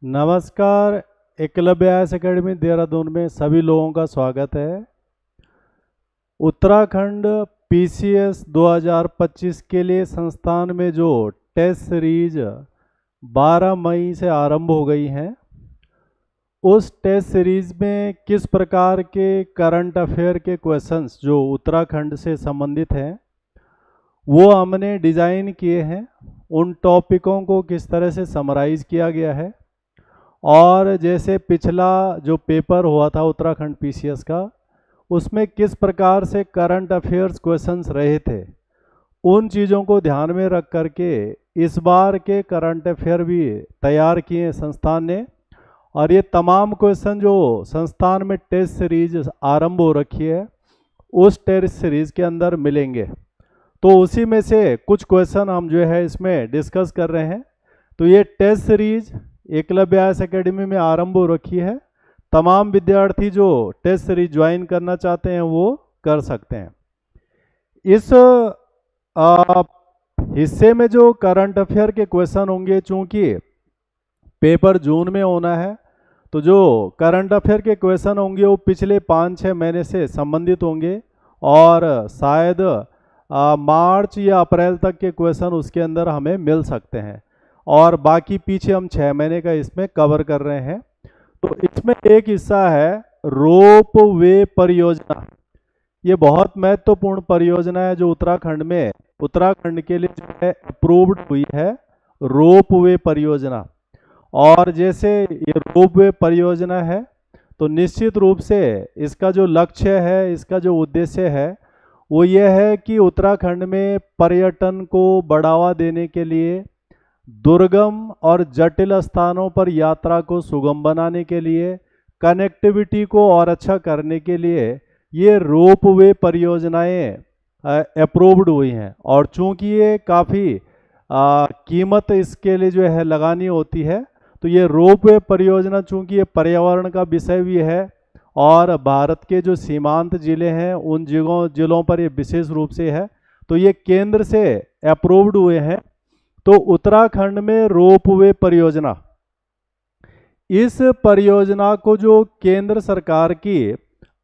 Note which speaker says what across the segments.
Speaker 1: नमस्कार। Eklavya IAS academy Dehradun में सभी लोगों का स्वागत है। उत्तराखंड पीसीएस 2025 के लिए संस्थान में जो टेस्ट सीरीज 12 मई से आरंभ हो गई हैं, उस टेस्ट सीरीज में किस प्रकार के करंट अफेयर के क्वेश्चंस जो उत्तराखंड से संबंधित हैं वो हमने डिज़ाइन किए हैं। उन टॉपिकों को किस तरह से समराइज़ किया गया है और जैसे पिछला जो पेपर हुआ था उत्तराखंड पीसीएस का, उसमें किस प्रकार से करंट अफेयर्स क्वेश्चंस रहे थे, उन चीज़ों को ध्यान में रख करके इस बार के करंट अफेयर भी तैयार किए संस्थान ने। और ये तमाम क्वेश्चन जो संस्थान में टेस्ट सीरीज आरंभ हो रखी है, उस टेस्ट सीरीज के अंदर मिलेंगे। तो उसी में से कुछ क्वेश्चन हम जो है इसमें डिस्कस कर रहे हैं। तो ये test series Eklavya IAS academy में आरंभ हो रखी है। तमाम विद्यार्थी जो टेस्ट सीरीज ज्वाइन करना चाहते हैं वो कर सकते हैं। इस हिस्से में जो करंट अफेयर के क्वेश्चन होंगे, चूंकि पेपर जून में होना है, तो जो करंट अफेयर के क्वेश्चन होंगे वो पिछले 5-6 महीने से संबंधित होंगे और शायद मार्च या अप्रैल तक के क्वेश्चन उसके अंदर हमें मिल सकते हैं। और बाकी पीछे हम 6 महीने का इसमें कवर कर रहे हैं। तो इसमें एक हिस्सा है रोप वे परियोजना। ये बहुत महत्वपूर्ण परियोजना है जो उत्तराखंड के लिए जो है अप्रूव्ड हुई है, रोप वे परियोजना। और जैसे ये रोप वे परियोजना है तो निश्चित रूप से इसका जो लक्ष्य है, इसका जो उद्देश्य है वो ये है कि उत्तराखंड में पर्यटन को बढ़ावा देने के लिए, दुर्गम और जटिल स्थानों पर यात्रा को सुगम बनाने के लिए, कनेक्टिविटी को और अच्छा करने के लिए ये रोप वे परियोजनाएं अप्रूव्ड हुई हैं। और चूंकि ये काफ़ी कीमत इसके लिए जो है लगानी होती है, तो ये रोप वे परियोजना चूंकि ये पर्यावरण का विषय भी है और भारत के जो सीमांत जिले हैं उन जिलों पर ये विशेष रूप से है, तो ये केंद्र से अप्रूव्ड हुए हैं। तो उत्तराखंड में रोप वे परियोजना, इस परियोजना को जो केंद्र सरकार की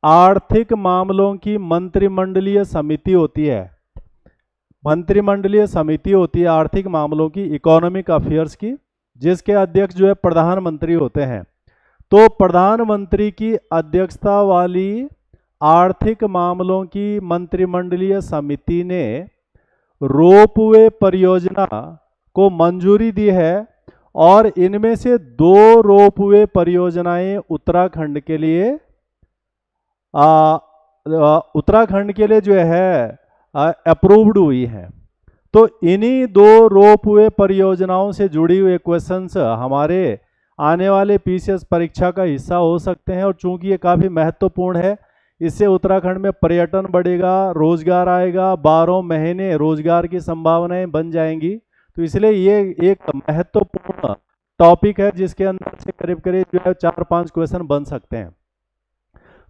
Speaker 1: आर्थिक मामलों की मंत्रिमंडलीय समिति होती है, आर्थिक मामलों की, इकोनॉमिक अफेयर्स की, जिसके अध्यक्ष जो है प्रधानमंत्री होते हैं। तो प्रधानमंत्री की अध्यक्षता वाली आर्थिक मामलों की मंत्रिमंडलीय समिति ने रोप वे परियोजना को मंजूरी दी है और इनमें से 2 रोप वे परियोजनाएं उत्तराखंड के लिए जो है अप्रूव्ड हुई हैं। तो इन्हीं 2 रोप वे परियोजनाओं से जुड़ी हुए क्वेश्चंस हमारे आने वाले पीसीएस परीक्षा का हिस्सा हो सकते हैं। और चूंकि ये काफ़ी महत्वपूर्ण है, इससे उत्तराखंड में पर्यटन बढ़ेगा, रोजगार आएगा, 12 महीने रोजगार की संभावनाएं बन जाएंगी। तो इसलिए ये एक महत्वपूर्ण टॉपिक है जिसके अंदर से करीब करीब जो है 4-5 क्वेश्चन बन सकते हैं।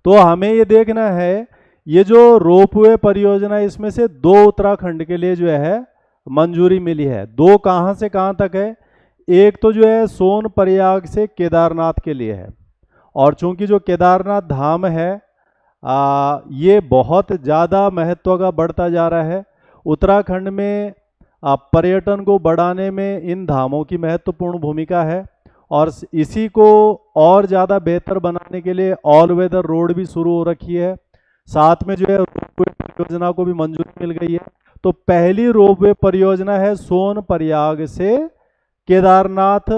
Speaker 1: तो हमें ये देखना है ये जो रोपवे परियोजना, इसमें से 2 उत्तराखंड के लिए जो है मंजूरी मिली है। 2 कहाँ से कहाँ तक है? एक तो जो है सोनप्रयाग से केदारनाथ के लिए है। और चूंकि जो केदारनाथ धाम है ये बहुत ज़्यादा महत्व का बढ़ता जा रहा है। उत्तराखंड में पर्यटन को बढ़ाने में इन धामों की महत्वपूर्ण भूमिका है और इसी को और ज़्यादा बेहतर बनाने के लिए ऑल वेदर रोड भी शुरू हो रखी है। साथ में जो है रोपवे परियोजना को भी मंजूरी मिल गई है। तो पहली रोपवे परियोजना है सोनप्रयाग से केदारनाथ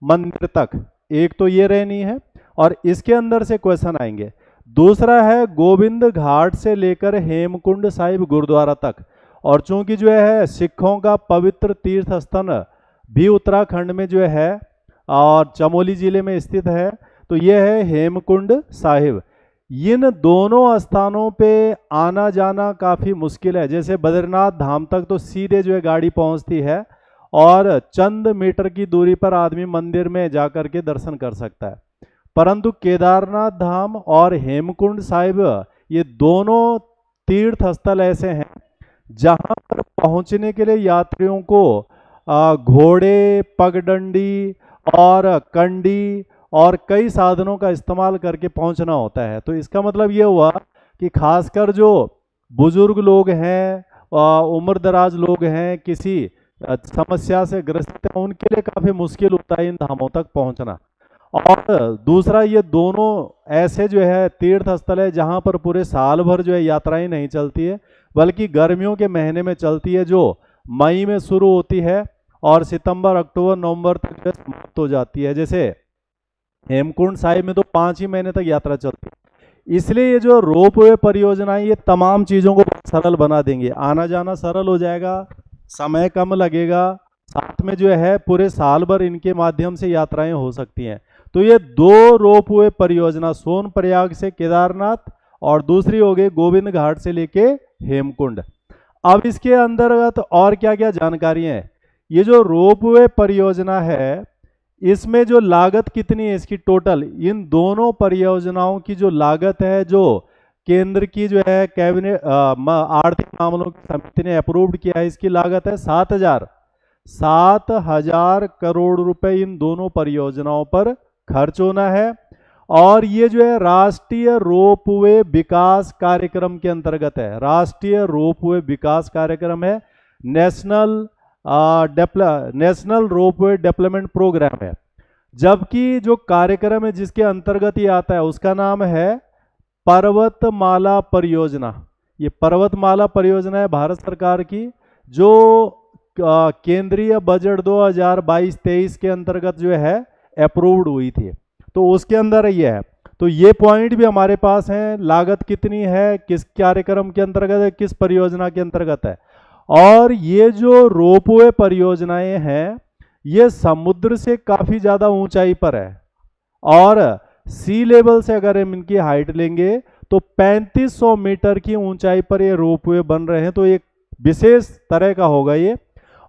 Speaker 1: मंदिर तक, एक तो ये रहनी है और इसके अंदर से क्वेश्चन आएंगे। दूसरा है गोविंद घाट से लेकर हेमकुंड साहिब गुरुद्वारा तक। और चूंकि जो है सिखों का पवित्र तीर्थ स्थल भी उत्तराखंड में जो है और चमोली जिले में स्थित है, तो ये है हेमकुंड साहिब। इन दोनों स्थानों पे आना जाना काफ़ी मुश्किल है। जैसे बद्रीनाथ धाम तक तो सीधे जो है गाड़ी पहुंचती है और चंद मीटर की दूरी पर आदमी मंदिर में जाकर के दर्शन कर सकता है, परंतु केदारनाथ धाम और हेमकुंड साहिब ये दोनों तीर्थ स्थल ऐसे हैं जहां पर पहुंचने के लिए यात्रियों को घोड़े, पगडंडी और कंडी और कई साधनों का इस्तेमाल करके पहुंचना होता है। तो इसका मतलब ये हुआ कि खासकर जो बुजुर्ग लोग हैं, उम्र दराज लोग हैं, किसी समस्या से ग्रसित हैं, उनके लिए काफ़ी मुश्किल होता है इन धामों तक पहुंचना। और दूसरा, ये दोनों ऐसे जो है तीर्थ स्थल है जहाँ पर पूरे साल भर जो है यात्राएं नहीं चलती है, बल्कि गर्मियों के महीने में चलती है, जो मई में शुरू होती है और सितंबर, अक्टूबर, नवंबर तक जो समाप्त हो जाती है। जैसे हेमकुंड साहिब में तो 5 ही महीने तक यात्रा चलती है। इसलिए ये जो रोपवे परियोजनाएं ये तमाम चीज़ों को सरल बना देंगे, आना जाना सरल हो जाएगा, समय कम लगेगा, साथ में जो है पूरे साल भर इनके माध्यम से यात्राएं हो सकती हैं। तो ये 2 रोपवे परियोजना, सोनप्रयाग से केदारनाथ और दूसरी हो गई गोविंद घाट से लेके हेमकुंड। अब इसके अंतर्गत और क्या क्या जानकारी है? ये जो रोपवे परियोजना है इसमें जो लागत कितनी है इसकी टोटल, इन दोनों परियोजनाओं की जो लागत है, जो केंद्र की जो है कैबिनेट आर्थिक मामलों की समिति ने अप्रूव्ड किया है, इसकी लागत है 7,000 करोड़ रुपए इन दोनों परियोजनाओं पर खर्च होना है। और ये जो है राष्ट्रीय रोपवे विकास कार्यक्रम के अंतर्गत है। राष्ट्रीय रोपवे विकास कार्यक्रम है, नेशनल रोपवे डेवलपमेंट प्रोग्राम है। जबकि जो कार्यक्रम है जिसके अंतर्गत ये आता है उसका नाम है पर्वतमाला परियोजना। ये पर्वतमाला परियोजना है भारत सरकार की, जो केंद्रीय बजट 2022-23 के अंतर्गत जो है अप्रूव्ड हुई थी। तो उसके अंदर ये है। तो ये पॉइंट भी हमारे पास हैं, लागत कितनी है, किस कार्यक्रम के अंतर्गत है, किस परियोजना के अंतर्गत है। और ये जो रोपवे परियोजनाएं हैं ये समुद्र से काफ़ी ज़्यादा ऊंचाई पर है, और सी लेवल से अगर हम इनकी हाइट लेंगे तो 3500 मीटर की ऊंचाई पर ये रोपवे बन रहे हैं। तो एक विशेष तरह का होगा ये,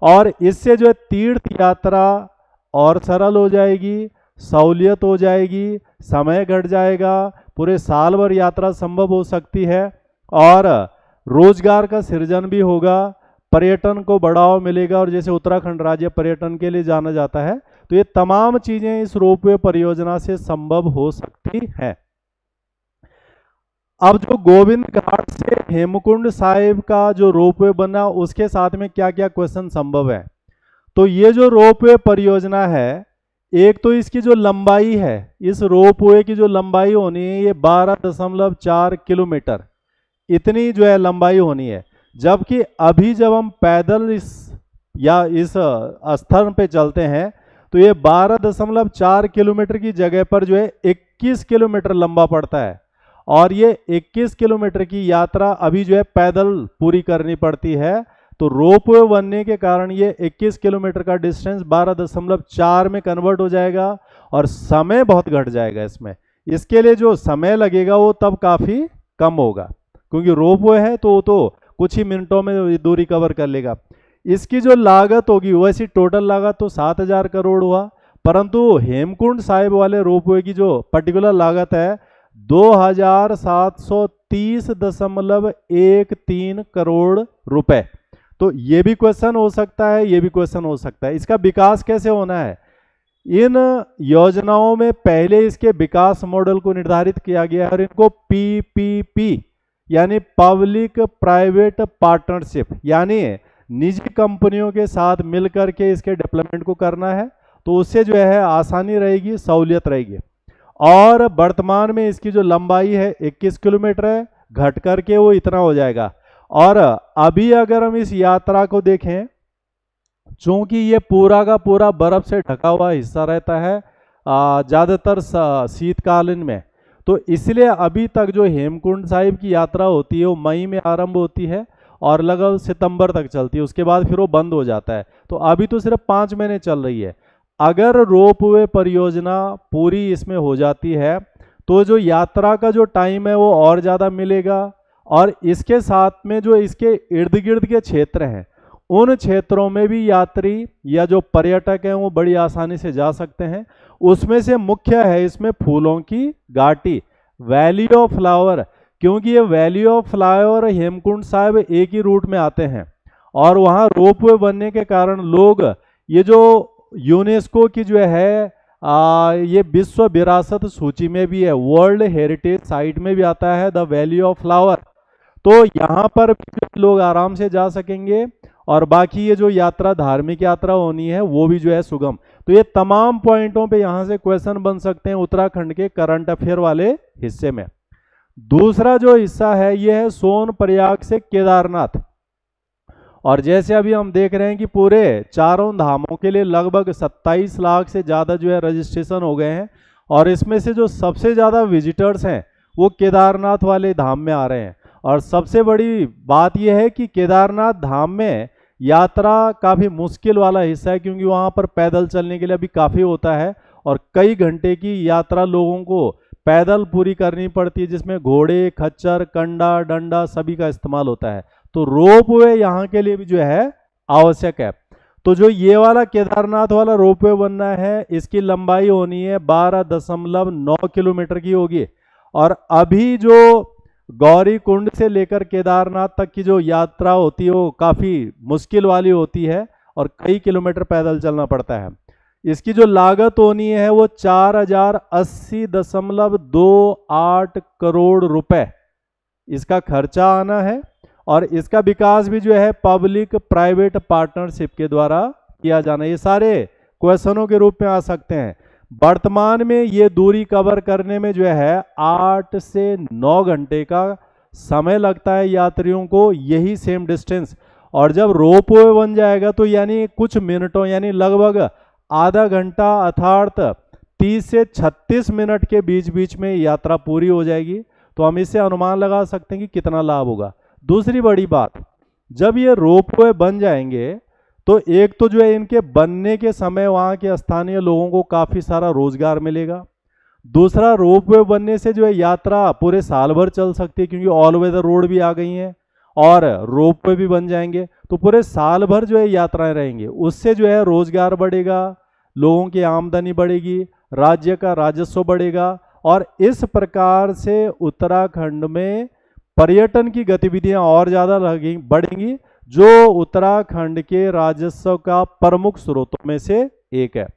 Speaker 1: और इससे जो है तीर्थ यात्रा और सरल हो जाएगी, सहूलियत हो जाएगी, समय घट जाएगा, पूरे साल भर यात्रा संभव हो सकती है, और रोजगार का सृजन भी होगा, पर्यटन को बढ़ावा मिलेगा। और जैसे उत्तराखंड राज्य पर्यटन के लिए जाना जाता है, तो ये तमाम चीजें इस रोपवे परियोजना से संभव हो सकती हैं। अब जो गोविंद घाट से हेमकुंड साहिब का जो रोपवे बना, उसके साथ में क्या क्या क्वेश्चन संभव है? तो ये जो रोपवे परियोजना है, एक तो इसकी जो लंबाई है, इस रोपवे की जो लंबाई होनी है ये 12.4 किलोमीटर, इतनी जो है लंबाई होनी है। जबकि अभी जब हम पैदल इस स्थल पे चलते हैं तो ये 12.4 किलोमीटर की जगह पर जो है 21 किलोमीटर लंबा पड़ता है। और ये 21 किलोमीटर की यात्रा अभी जो है पैदल पूरी करनी पड़ती है। तो रोपवे बनने के कारण ये 21 किलोमीटर का डिस्टेंस 12.4 में कन्वर्ट हो जाएगा, और समय बहुत घट जाएगा इसमें। इसके लिए जो समय लगेगा वो तब काफ़ी कम होगा, क्योंकि रोपवे है तो वो तो कुछ ही मिनटों में दूरी कवर कर लेगा। इसकी जो लागत होगी वैसी टोटल लागत तो 7,000 करोड़ हुआ, परंतु हेमकुंड साहिब वाले रोपवे की जो पर्टिकुलर लागत है 2,730.13 करोड़ रुपए। तो ये भी क्वेश्चन हो सकता है, ये भी क्वेश्चन हो सकता है। इसका विकास कैसे होना है? इन योजनाओं में पहले इसके विकास मॉडल को निर्धारित किया गया है, और इनको पीपीपी यानी पब्लिक प्राइवेट पार्टनरशिप, यानी निजी कंपनियों के साथ मिलकर के इसके डेवलपमेंट को करना है। तो उससे जो है आसानी रहेगी, सहूलियत रहेगी। और वर्तमान में इसकी जो लंबाई है 21 किलोमीटर है, घट करके वो इतना हो जाएगा। और अभी अगर हम इस यात्रा को देखें, चूंकि ये पूरा का पूरा बर्फ से ढका हुआ हिस्सा रहता है ज़्यादातर शीतकालीन में, तो इसलिए अभी तक जो हेमकुंड साहिब की यात्रा होती है वो मई में आरंभ होती है और लगभग सितंबर तक चलती है, उसके बाद फिर वो बंद हो जाता है। तो अभी तो सिर्फ 5 महीने चल रही है। अगर रोपवे परियोजना पूरी इसमें हो जाती है तो जो यात्रा का जो टाइम है वो और ज़्यादा मिलेगा, और इसके साथ में जो इसके इर्द गिर्द के क्षेत्र हैं उन क्षेत्रों में भी यात्री या जो पर्यटक हैं वो बड़ी आसानी से जा सकते हैं। उसमें से मुख्य है इसमें फूलों की घाटी, वैली ऑफ फ्लावर, क्योंकि ये valley of flower Hemkund Sahib एक ही रूट में आते हैं, और वहाँ रोपवे बनने के कारण लोग ये जो यूनेस्को की जो है ये विश्व विरासत सूची में भी है, वर्ल्ड हेरिटेज साइट में भी आता है द वैली ऑफ फ्लावर। तो यहाँ पर भी लोग आराम से जा सकेंगे और बाकी ये जो यात्रा धार्मिक यात्रा होनी है वो भी जो है सुगम। तो ये तमाम पॉइंटों पे यहाँ से क्वेश्चन बन सकते हैं उत्तराखंड के करंट अफेयर वाले हिस्से में। दूसरा जो हिस्सा है ये है सोनप्रयाग से केदारनाथ। और जैसे अभी हम देख रहे हैं कि पूरे चारों धामों के लिए लगभग 27 लाख से ज़्यादा जो है रजिस्ट्रेशन हो गए हैं, और इसमें से जो सबसे ज़्यादा विजिटर्स हैं वो केदारनाथ वाले धाम में आ रहे हैं। और सबसे बड़ी बात यह है कि केदारनाथ धाम में यात्रा काफ़ी मुश्किल वाला हिस्सा है, क्योंकि वहाँ पर पैदल चलने के लिए अभी काफ़ी होता है और कई घंटे की यात्रा लोगों को पैदल पूरी करनी पड़ती है, जिसमें घोड़े, खच्चर, कंडा, डंडा सभी का इस्तेमाल होता है। तो रोप वे यहाँ के लिए भी जो है आवश्यक है। तो जो ये वाला केदारनाथ वाला रोप वे बनना है, इसकी लंबाई होनी है 12.9 किलोमीटर की होगी। और अभी जो गौरी कुंड से लेकर केदारनाथ तक की जो यात्रा होती है वो काफ़ी मुश्किल वाली होती है और कई किलोमीटर पैदल चलना पड़ता है। इसकी जो लागत होनी है वो 4080.28 करोड़ रुपए इसका खर्चा आना है। और इसका विकास भी जो है पब्लिक प्राइवेट पार्टनरशिप के द्वारा किया जाना। ये सारे क्वेश्चनों के रूप में आ सकते हैं। वर्तमान में ये दूरी कवर करने में जो है 8 से 9 घंटे का समय लगता है यात्रियों को, यही सेम डिस्टेंस। और जब रोप वे बन जाएगा तो यानी कुछ मिनटों यानी लगभग आधा घंटा अर्थात 30 से 36 मिनट के बीच बीच में यात्रा पूरी हो जाएगी। तो हम इससे अनुमान लगा सकते हैं कि कितना लाभ होगा। दूसरी बड़ी बात, जब ये रोप वे बन जाएंगे तो एक तो जो है इनके बनने के समय वहाँ के स्थानीय लोगों को काफ़ी सारा रोजगार मिलेगा। दूसरा, रोप वे बनने से जो है यात्रा पूरे साल भर चल सकती है, क्योंकि ऑल वेदर रोड भी आ गई हैं और रोप वे भी बन जाएंगे तो पूरे साल भर जो है यात्राएं रहेंगी। उससे जो है रोजगार बढ़ेगा, लोगों की आमदनी बढ़ेगी, राज्य का राजस्व बढ़ेगा और इस प्रकार से उत्तराखंड में पर्यटन की गतिविधियां और ज़्यादा बढ़ेंगी, जो उत्तराखंड के राजस्व का प्रमुख स्रोतों में से एक है।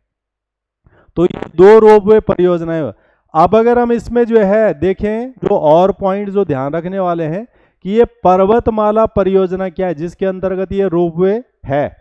Speaker 1: तो ये 2 रोपवे परियोजनाएं। अब अगर हम इसमें जो है देखें, जो और पॉइंट जो ध्यान रखने वाले हैं कि ये पर्वतमाला परियोजना क्या है जिसके अंतर्गत ये रोपवे है।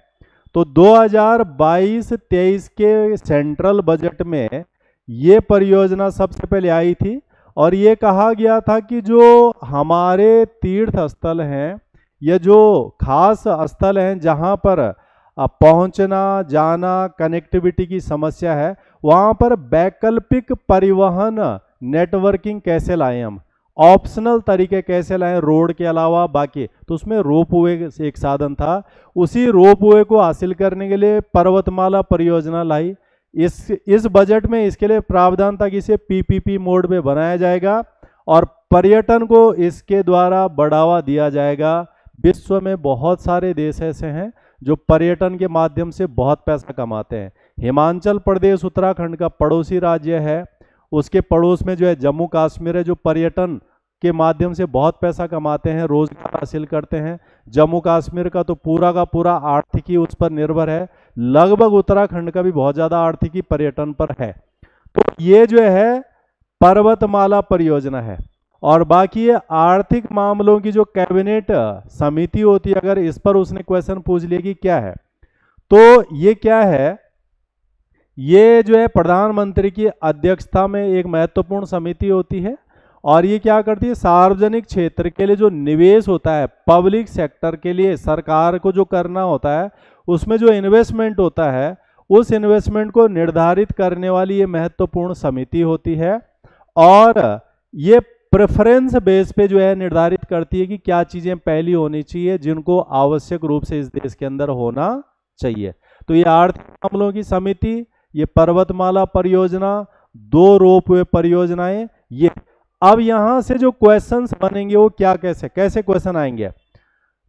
Speaker 1: तो 2022-23 के सेंट्रल बजट में ये परियोजना सबसे पहले आई थी और ये कहा गया था कि जो हमारे तीर्थ स्थल हैं या जो खास स्थल हैं जहाँ पर पहुँचना जाना कनेक्टिविटी की समस्या है, वहाँ पर वैकल्पिक परिवहन नेटवर्किंग कैसे लाएं, हम ऑप्शनल तरीके कैसे लाएं रोड के अलावा बाकी। तो उसमें रोप वे एक साधन था। उसी रोप वे को हासिल करने के लिए पर्वतमाला परियोजना लाई। इस बजट में इसके लिए प्रावधान था कि इसे पीपीपी मोड में बनाया जाएगा और पर्यटन को इसके द्वारा बढ़ावा दिया जाएगा। विश्व में बहुत सारे देश ऐसे हैं जो पर्यटन के माध्यम से बहुत पैसा कमाते हैं। हिमाचल प्रदेश उत्तराखंड का पड़ोसी राज्य है, उसके पड़ोस में जो है जम्मू कश्मीर है, जो पर्यटन के माध्यम से बहुत पैसा कमाते हैं, रोजगार हासिल करते हैं। जम्मू कश्मीर का तो पूरा का पूरा आर्थिकी उस पर निर्भर है। लगभग उत्तराखंड का भी बहुत ज़्यादा आर्थिकी पर्यटन पर है। तो ये जो है पर्वतमाला परियोजना है। और बाकी ये आर्थिक मामलों की जो कैबिनेट समिति होती है, अगर इस पर उसने क्वेश्चन पूछ लिया कि क्या है, तो ये क्या है, ये जो है प्रधानमंत्री की अध्यक्षता में एक महत्वपूर्ण समिति होती है और ये क्या करती है, सार्वजनिक क्षेत्र के लिए जो निवेश होता है, पब्लिक सेक्टर के लिए सरकार को जो करना होता है, उसमें जो इन्वेस्टमेंट होता है, उस इन्वेस्टमेंट को निर्धारित करने वाली ये महत्वपूर्ण समिति होती है। और ये प्रेफरेंस बेस पे जो है निर्धारित करती है कि क्या चीज़ें पहली होनी चाहिए जिनको आवश्यक रूप से इस देश के अंदर होना चाहिए। तो ये आर्थिक मामलों की समिति, ये पर्वतमाला परियोजना, 2 रोपवे परियोजनाएं, ये अब यहाँ से जो क्वेश्चंस बनेंगे वो क्या कैसे क्वेश्चन आएंगे।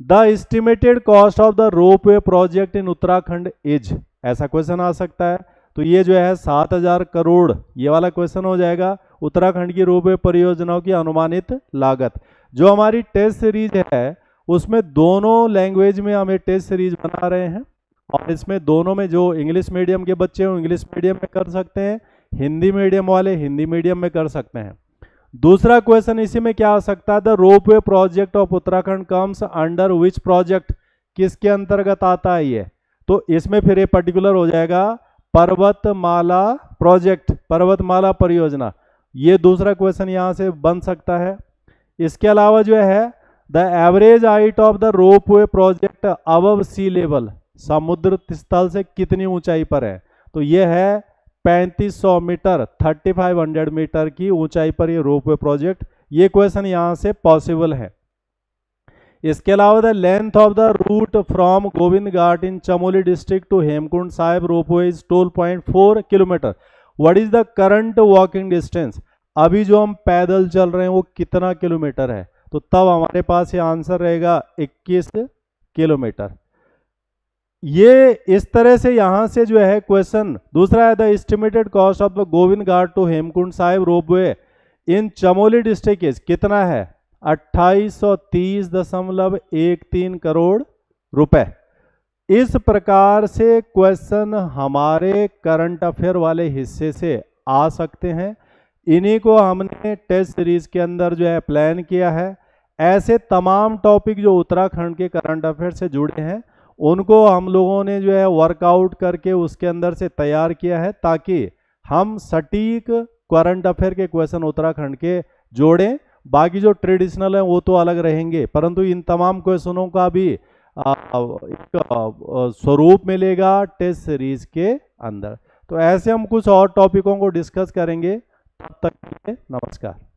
Speaker 1: The estimated cost of the ropeway project in Uttarakhand is, ऐसा क्वेश्चन आ सकता है। तो ये जो है 7000 करोड़, ये वाला क्वेश्चन हो जाएगा। उत्तराखंड की रोपवे परियोजनाओं की अनुमानित लागत। जो हमारी टेस्ट सीरीज है उसमें दोनों लैंग्वेज में हम टेस्ट सीरीज बना रहे हैं और इसमें दोनों में जो इंग्लिश मीडियम के बच्चे हो इंग्लिश मीडियम में कर सकते हैं, हिंदी मीडियम वाले हिंदी मीडियम में कर सकते हैं। दूसरा क्वेश्चन इसी में क्या आ सकता है, the ropeway project of Uttarakhand comes under which project, किसके अंतर्गत आता है ये, तो इसमें फिर ये पर्टिकुलर हो जाएगा पर्वतमाला प्रोजेक्ट, पर्वतमाला परियोजना, ये दूसरा क्वेश्चन यहाँ से बन सकता है। इसके अलावा जो है the average height of the ropeway project above sea level, समुद्र स्थल से कितनी ऊंचाई पर है, तो ये है 3500 मीटर, 3500 मीटर की ऊंचाई पर ये रोपवे प्रोजेक्ट, ये क्वेश्चन यहाँ से पॉसिबल है। इसके अलावा the length of the route from Govind Ghat in Chamoli district to Hemkund Sahib ropeway is 12.4 kilometre, what is the current walking distance, अभी जो हम पैदल चल रहे हैं वो कितना किलोमीटर है, तो तब हमारे पास ये आंसर रहेगा 21 किलोमीटर। ये इस तरह से यहाँ से जो है क्वेश्चन। दूसरा है the estimated cost of the Govind Ghat to Hemkund Sahib ropeway in Chamoli district कितना है, 2830.13 करोड़ रुपए। इस प्रकार से क्वेश्चन हमारे करंट अफेयर वाले हिस्से से आ सकते हैं, इन्हीं को हमने टेस्ट सीरीज के अंदर जो है प्लान किया है। ऐसे तमाम टॉपिक जो उत्तराखंड के करंट अफेयर से जुड़े हैं उनको हम लोगों ने जो है वर्कआउट करके उसके अंदर से तैयार किया है, ताकि हम सटीक करंट अफेयर के क्वेश्चन उत्तराखंड के जोड़ें। बाकी जो ट्रेडिशनल है वो तो अलग रहेंगे, परंतु इन तमाम क्वेश्चनों का भी एक स्वरूप मिलेगा टेस्ट सीरीज के अंदर। तो ऐसे हम कुछ और टॉपिकों को डिस्कस करेंगे। तब तक के लिए नमस्कार।